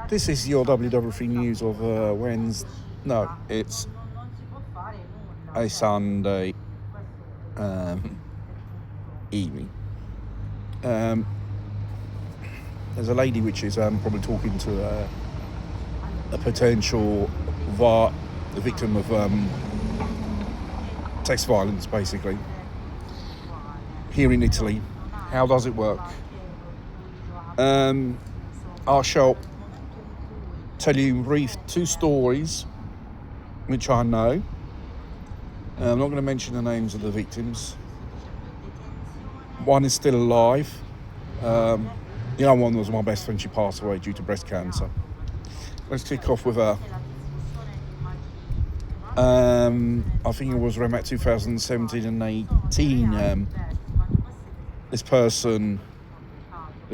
This is your WW3 news of Wednesday. No, it's a Sunday evening. There's a lady which is probably talking to a potential the victim of sex violence, basically, here in Italy. How does it work? I shall tell you in brief two stories which I know. I'm not going to mention the names of the victims. One is still alive. The other one was my best friend. She passed away due to breast cancer. Let's kick off with her. I think it was around about 2017 and 18. This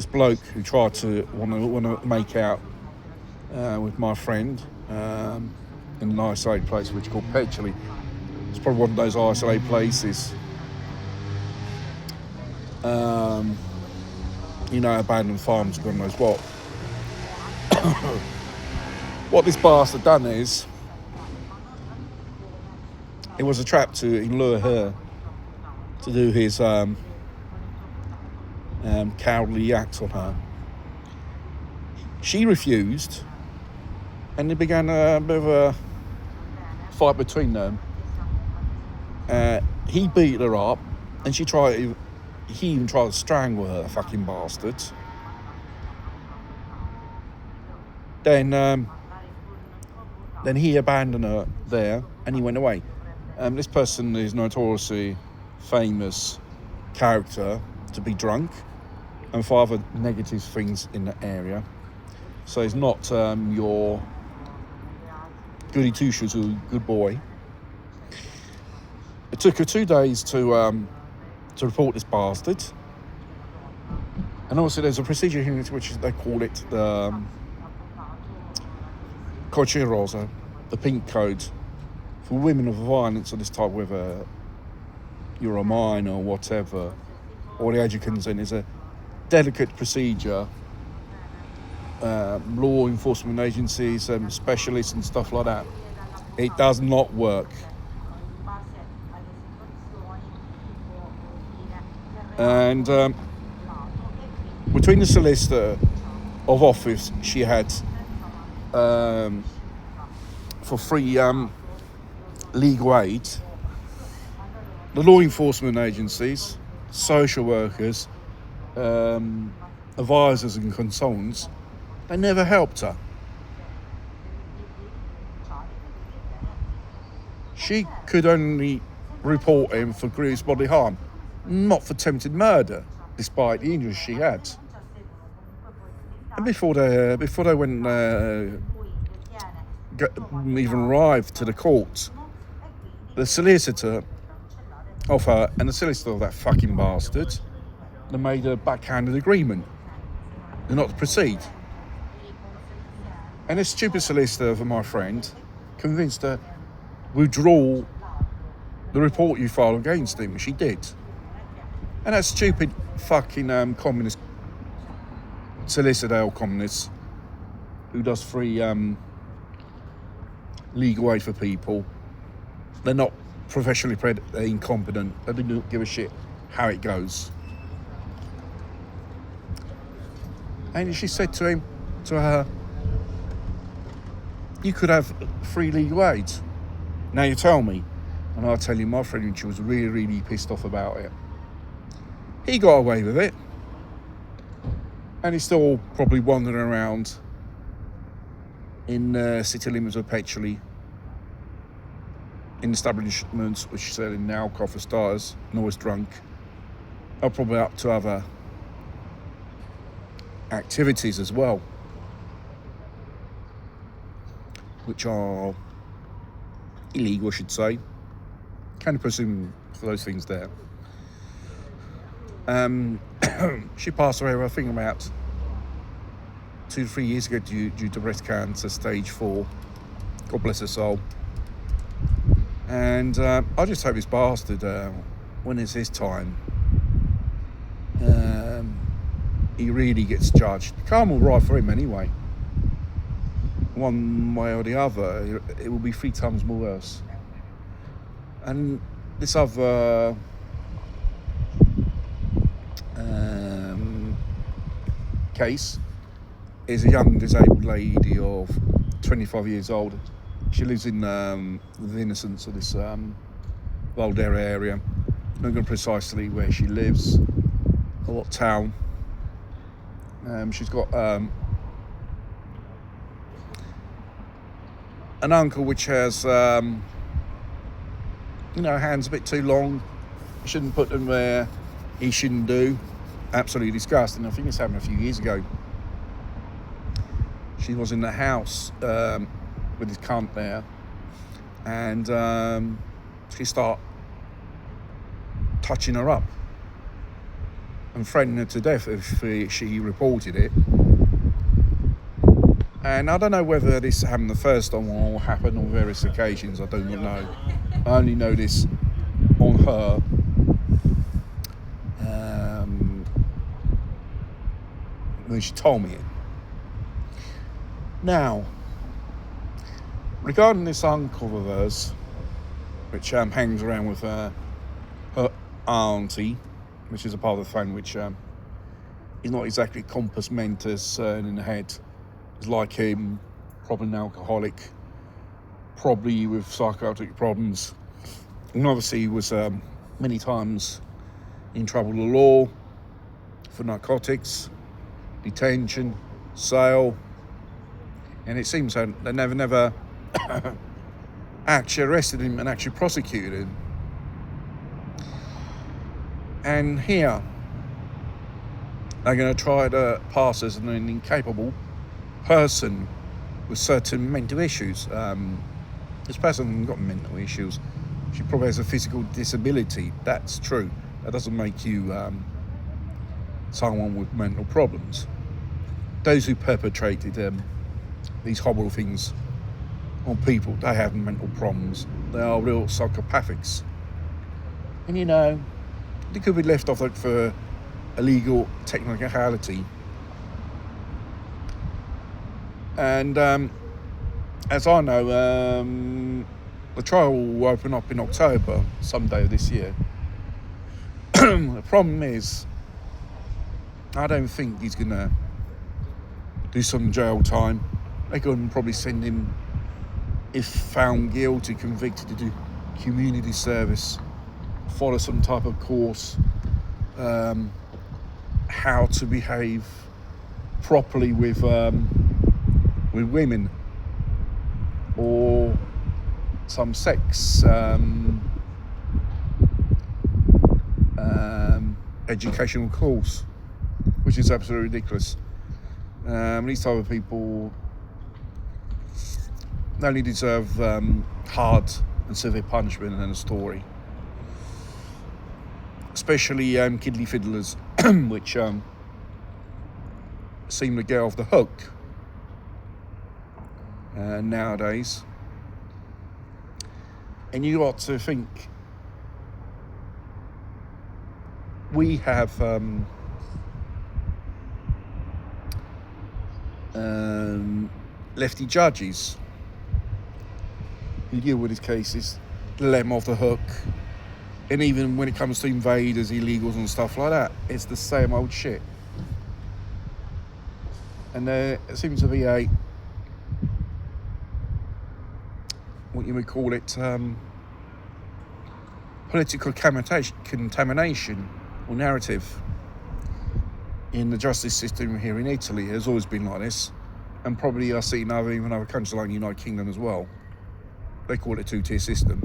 bloke who tried to want to make out with my friend in an isolated place which is called Petroli. It's probably one of those isolated places. Abandoned farms, God knows what. What this bastard done is, it was a trap to lure her to do his cowardly act on her. She refused, and it began a bit of a fight between them. He beat her up, and he even tried to strangle her, fucking bastard. Then he abandoned her there, and he went away. This person is notoriously famous character to be drunk and for other negative things in the area. So he's not your goody two-shoes or good boy. It took her 2 days to report this bastard. And also there's a procedure here which they call it the Codice Rosa, the pink code, for women of violence of this type, whether you're a minor or whatever, or the age you consent, is a delicate procedure. Law enforcement agencies, specialists and stuff like that. It does not work. And between the solicitor of office she had for free legal aid, the law enforcement agencies, social workers, advisors and consultants, they never helped her. She could only report him for grievous bodily harm, not for attempted murder, despite the injuries she had. And before they went even arrived to the court, the solicitor of her and the solicitor of that fucking bastard, they made a backhanded agreement not to proceed. And this stupid solicitor of my friend convinced her, withdraw the report you filed against him. She did. And that stupid fucking communist solicitor or communist who does free legal aid for people, they're not professionally bred, they're incompetent, they don't give a shit how it goes. And she said to her, you could have free legal aid. Now you tell me. And I'll tell you, my friend, she was really, really pissed off about it. He got away with it. And he's still probably wandering around in city limits of Petroli, in establishments which are selling alcohol for starters, and always drunk. Or probably up to other activities as well, which are illegal, I should say. Can presume for those things there. She passed away, I think, about 2-3 years ago due to breast cancer, stage 4. God bless her soul. And I just hope this bastard, when it's his time, he really gets judged. Karma will ride for him anyway. One way or the other, it will be 3 times more worse. And this other case is a young disabled lady of 25 years old. She lives in the innocence of this Valdera area. Not going precisely where she lives or what town. She's got an uncle which has hands a bit too long. He shouldn't put them where he shouldn't do. Absolutely disgusting. I think this happened a few years ago. She was in the house with his cunt there, and she started touching her up and threatening her to death if she reported it. And I don't know whether this happened the first time or happened on various occasions. I do not know. I only know this on her. When she told me it. Now, regarding this uncle of hers, which hangs around with her auntie, which is a part of the family which is not exactly compos mentis in the head. Is like him, probably an alcoholic, probably with psychiatric problems. And obviously he was many times in trouble with the law for narcotics, detention, sale, and it seems that they never actually arrested him and actually prosecuted him. And here they're going to try to pass as an incapable person with certain mental issues. This person hasn't got mental issues. She probably has a physical disability. That's true. That doesn't make you someone with mental problems. Those who perpetrated these horrible things on people, they have mental problems. They are real psychopathics. And they could be left off for illegal technicality. And as I know, the trial will open up in October, someday of this year. The problem is, I don't think he's going to do some jail time. They're going to probably send him, if found guilty, convicted, to do community service, follow some type of course, how to behave properly with women, or some sex educational course, which is absolutely ridiculous. These type of people only deserve hard and severe punishment and a story. Especially kiddly fiddlers, which seem to get off the hook nowadays. And you got to think, we have lefty judges who deal with these cases, let them off the hook. And even when it comes to invaders, illegals and stuff like that, it's the same old shit. And there seems to be a, what you would call it, political contamination or narrative in the justice system here in Italy. It has always been like this, and probably I see now even other countries like the United Kingdom as well. They call it a 2-tier system.